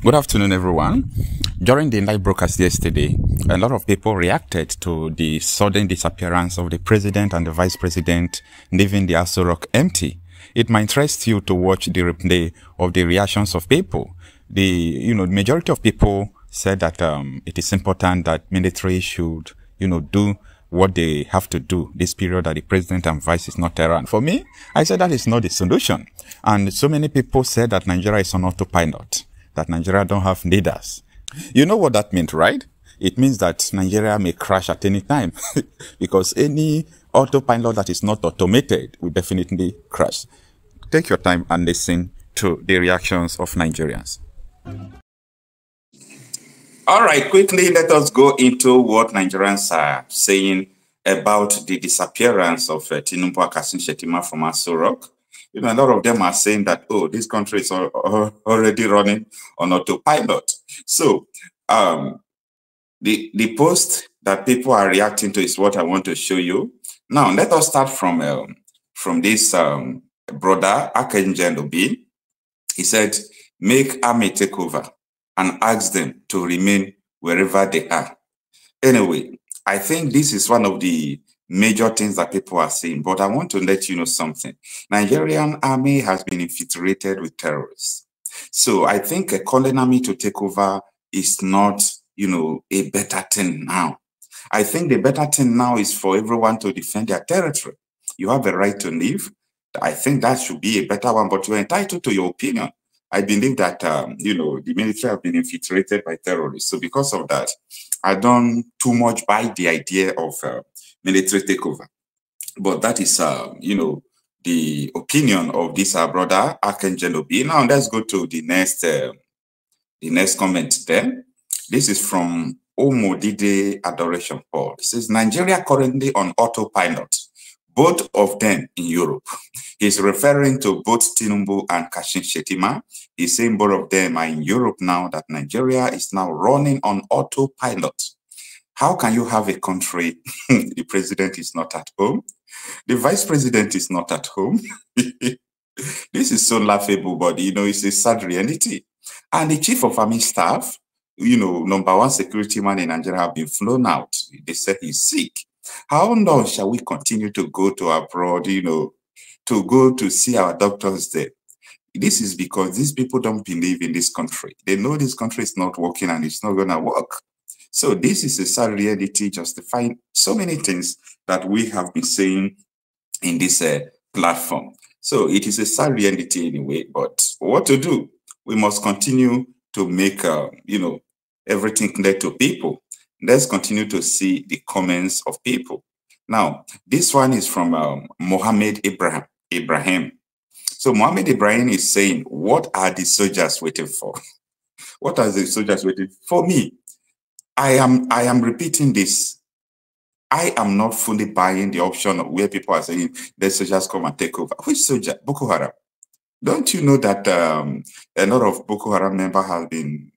Good afternoon, everyone. During the live broadcast yesterday, a lot of people reacted to the sudden disappearance of the president and the vice president, leaving the Aso Rock empty. It might interest you to watch the replay of the reactions of people. The majority of people said that it is important that military should, do what they have to do this period that the president and vice is not around. For me, I said that is not the solution. And so many people said that Nigeria is on autopilot, that Nigeria don't have leaders. You know what that means, right? It means that Nigeria may crash at any time because any autopilot that is not automated will definitely crash. Take your time and listen to the reactions of Nigerians. All right, quickly, let us go into what Nigerians are saying about the disappearance of Tinubu Shettima from Aso Rock. A lot of them are saying that, oh, this country is already running on autopilot. So the post that people are reacting to is what I want to show you. Now, let us start from this brother, Gael Obi. He said, make army take over and ask them to remain wherever they are. Anyway, I think this is one of the major things that people are saying, but I want to let you know something. Nigerian army has been infiltrated with terrorists. So I think a calling army to take over is not, a better thing now. I think the better thing now is for everyone to defend their territory. You have a right to live. I think that should be a better one, but you're entitled to your opinion. I believe that, the military have been infiltrated by terrorists. So because of that, I don't too much buy the idea of military takeover. But that is, the opinion of this brother, Gael Obi. Now, let's go to the next comment there. This is from Omodide Adoration Paul. It says, Nigeria currently on autopilot, both of them in Europe. He's referring to both Tinubu and Shettima. He's saying both of them are in Europe now, that Nigeria is now running on autopilot. How can you have a country, the president is not at home, the vice president is not at home? This is so laughable, but, it's a sad reality. And the chief of army staff, #1 security man in Nigeria, have been flown out. They said he's sick. How long shall we continue to go to abroad, to go to see our doctors there? This is because these people don't believe in this country. They know this country is not working and it's not going to work. So this is a sad reality justifying so many things that we have been saying in this platform. So it is a sad reality anyway, but what to do? We must continue to make, everything clear to people. Let's continue to see the comments of people. Now, this one is from Mohammed Ibrahim. So Mohammed Ibrahim is saying, what are the soldiers waiting for? What are the soldiers waiting for? Me, I am repeating this. I am not fully buying the option of where people are saying, the soldiers come and take over. Which soldier? Boko Haram. Don't you know that a lot of Boko Haram members have been,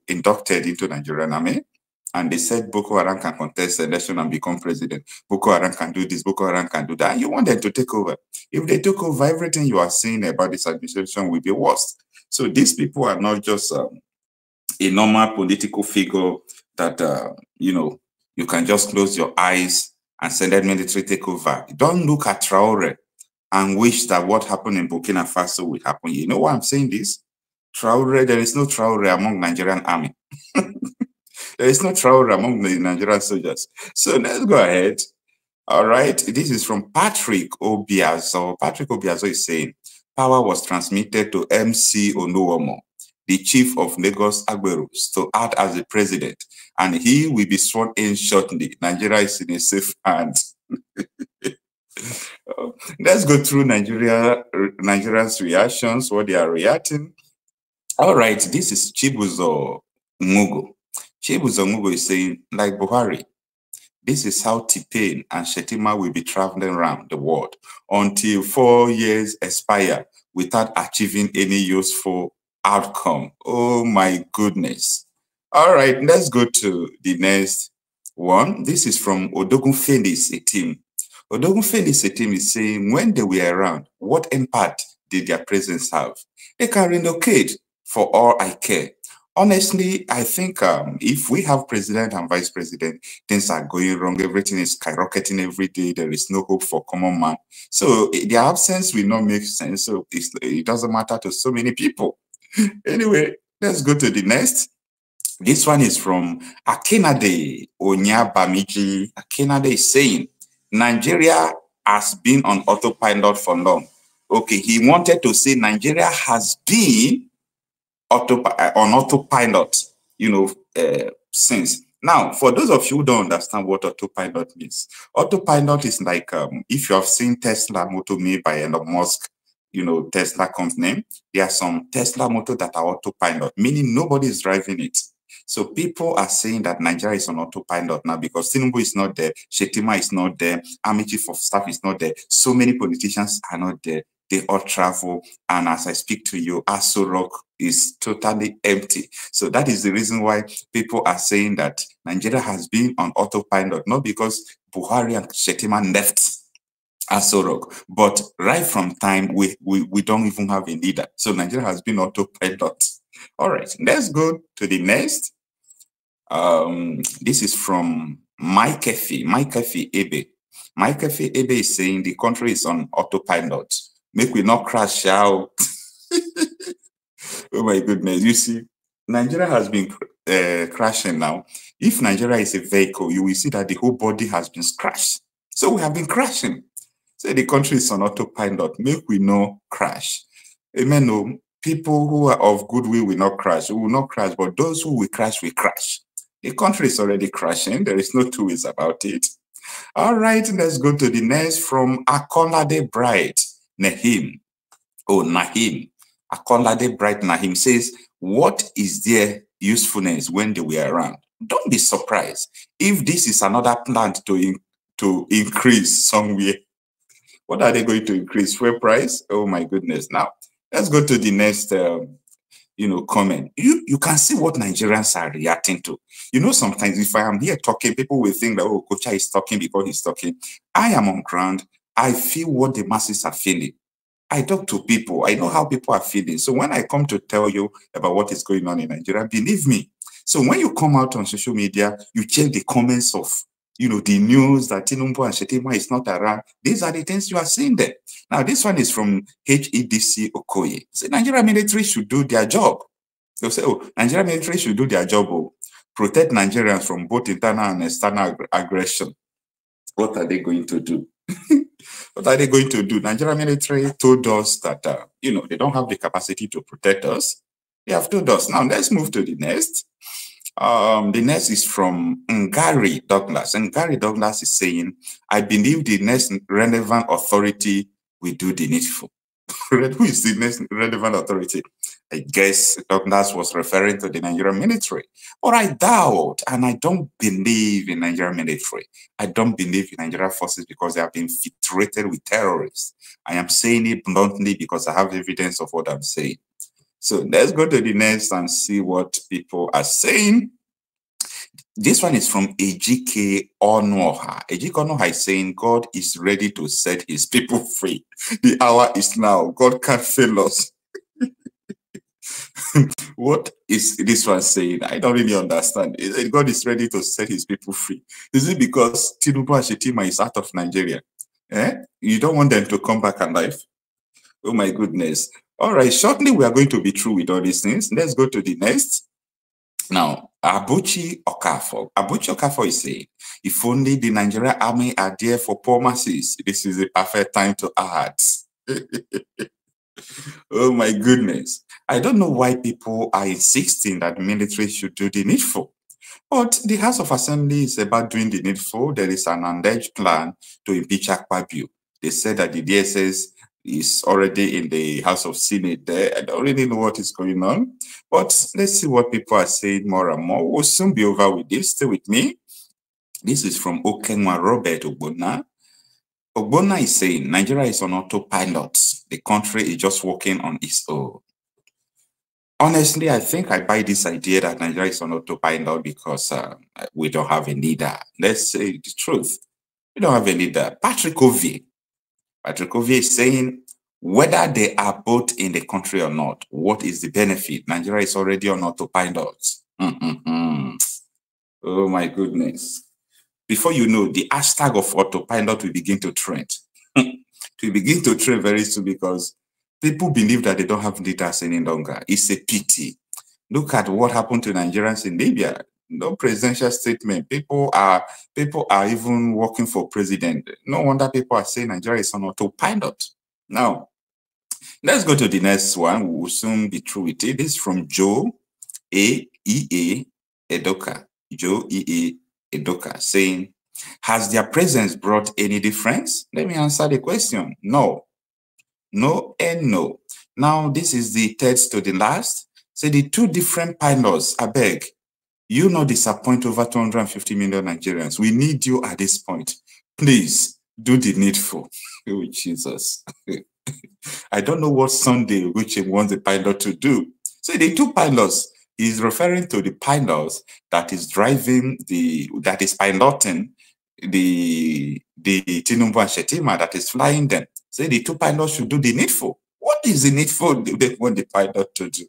inducted into Nigerian army? And they said Boko Haram can contest election and become president. Boko Haram can do this, Boko Haram can do that. And you want them to take over. If they took over, everything you are saying about this administration will be worse. So these people are not just a normal political figure that, you can just close your eyes and send that military take over. Don't look at Traore and wish that what happened in Burkina Faso will happen. You know why I'm saying this? Traore, there is no Traore among Nigerian army. There is no Traore among the Nigerian soldiers. So let's go ahead. All right. This is from Patrick Obiazo. Patrick Obiazo is saying, power was transmitted to MC Onuomo, the chief of Lagos Agberus, to act as the president, and he will be sworn in shortly. Nigeria is in a safe hands. Let's go through Nigerians' reactions, what they are reacting. All right, this is Chibuzo Mugo. Chibuzo Mugo is saying, like Buhari, this is how T-Pain and Shettima will be traveling around the world until 4 years expire without achieving any useful outcome. Oh my goodness. All right, let's go to the next one. This is from Odogunfeli Setim. Odogunfeli Setim is saying, when they were around, what impact did their presence have? They can relocate for all I care. Honestly, I think if we have president and vice president, things are going wrong. Everything is skyrocketing every day. There is no hope for common man. So their absence will not make sense. So it doesn't matter to so many people. Anyway, let's go to the next. This one is from Akinade Onyabamiji. Akinade is saying, Nigeria has been on autopilot for long. Okay, he wanted to say Nigeria has been on autopilot, since. Now, for those of you who don't understand what autopilot means, autopilot is like if you have seen Tesla motor made by Elon Musk, Tesla company, there are some Tesla motor that are autopilot, meaning nobody is driving it. So people are saying that Nigeria is on autopilot now because Tinubu is not there, Shetima is not there, Army Chief of Staff is not there, so many politicians are not there. They all travel, and as I speak to you, Aso Rock is totally empty. So that is the reason why people are saying that Nigeria has been on autopilot, not because Buhari and Shetima left Aso Rock, but right from time we don't even have a leader. So Nigeria has been autopilot. All right, let's go to the next. This is from Mike Efi Ebe. Mike Efi Ebe is saying the country is on autopilot. Make we not crash out. Oh my goodness. You see, Nigeria has been crashing now. If Nigeria is a vehicle, you will see that the whole body has been crashed. So we have been crashing. So the country is on autopilot. Make we not crash. Amen. No, people who are of goodwill will not crash. We will not crash, but those who will crash will crash. The country is already crashing. There is no two ways about it. All right, let's go to the next from Akolade Bright. Nahim Akolade Bright Nahim says, what is their usefulness when they were around? Don't be surprised if this is another plant to increase somewhere. What are they going to increase? Fuel price? Oh my goodness. Now, let's go to the next comment. You can see what Nigerians are reacting to. Sometimes if I am here talking, people will think that, oh, Okocha is talking because he's talking. I am on ground. I feel what the masses are feeling. I talk to people. I know how people are feeling. So when I come to tell you about what is going on in Nigeria, believe me. So when you come out on social media, you check the comments of, the news that Tinubu and Shetima is not around. These are the things you are seeing there. Now, this one is from HEDC Okoye. Say, Nigeria military should do their job. They'll say, oh, Nigeria military should do their job. Oh, protect Nigerians from both internal and external aggression. What are they going to do? What are they going to do? Nigerian military told us that, they don't have the capacity to protect us. They have told us. Now, let's move to the next. The next is from Ngari Douglas. And Ngari Douglas is saying, I believe the next relevant authority will do the needful. Who is the next relevant authority? I guess Douglas was referring to the Nigerian military. But I doubt, and I don't believe in Nigerian military. I don't believe in Nigerian forces because they have been infiltrated with terrorists. I am saying it bluntly because I have evidence of what I'm saying. So let's go to the next and see what people are saying. This one is from Ejike Onoha. Ejike Onoha is saying, God is ready to set his people free. The hour is now. God can't fail us. What is this one saying? I don't really understand. God is ready to set his people free. Is it because Tinubu and Shetima is out of Nigeria? You don't want them to come back alive? Oh my goodness. All right, shortly we are going to be through with all these things. Let's go to the next. Now, Abuchi Okafor is saying, if only the Nigerian army are there for poor masses, this is the perfect time to add. Oh my goodness. I don't know why people are insisting that the military should do the needful. But the House of Assembly is about doing the needful. There is an alleged plan to impeach Ekpa. They said that the DSS is already in the House of Senate there. I don't really know what is going on. But let's see what people are saying more and more. We'll soon be over with this. Stay with me. This is from Okenwa Robert Ogbonna. Ogbonna is saying Nigeria is on autopilot. The country is just working on its own. Honestly, I think I buy this idea that Nigeria is on autopilot because we don't have a leader. Let's say the truth. We don't have a leader. Patrick Ovi is saying, whether they are both in the country or not, what is the benefit? Nigeria is already on autopilot. Oh my goodness. Before you know, the hashtag of autopilot will begin to trend. It will begin to trend very soon because people believe that they don't have leaders any longer. It's a pity. Look at what happened to Nigerians in Libya. No presidential statement. People are even working for president. No wonder people are saying Nigeria is on autopilot. Now, let's go to the next one. We will soon be through with it. This is from Joe A.E.A. Edoka. Joe E.A. Edoka saying, has their presence brought any difference? Let me answer the question. No. No and no. Now, this is the third to the last. Say the two different pilots, I beg, you not disappoint over 250 million Nigerians. We need you at this point. Please do the needful. Oh, Jesus. I don't know what Sunday which he wants the pilot to do. So the two pilots is referring to the pilots that is piloting the Tinubu and Shetima that is flying them. Say the two pilots should do the needful. What is the needful they want the pilot to do?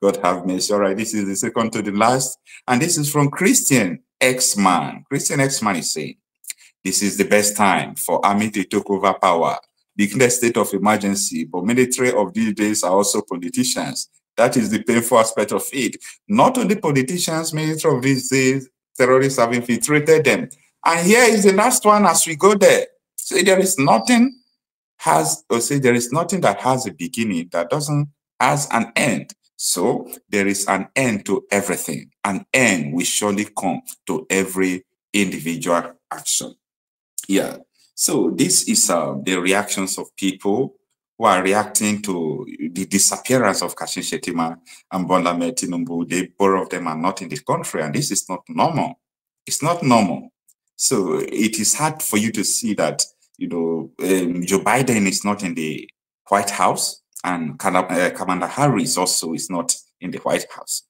God have mercy. All right, this is the second to the last. And this is from Christian X-Man. Christian X-Man is saying, this is the best time for army to take over power. Declare state of emergency, but military of these days are also politicians. That is the painful aspect of it. Not only politicians, military of these days, terrorists have infiltrated them. And here is the last one as we go there. Say there is nothing that has a beginning that doesn't has an end. So there is an end to everything. An end will surely come to every individual action. Yeah. So this is the reactions of people who are reacting to the disappearance of Kashim Shettima and Bola Tinubu. Both of them are not in the country, and this is not normal. It's not normal. So it is hard for you to see that, Joe Biden is not in the White House, and Kamala Harris also is not in the White House.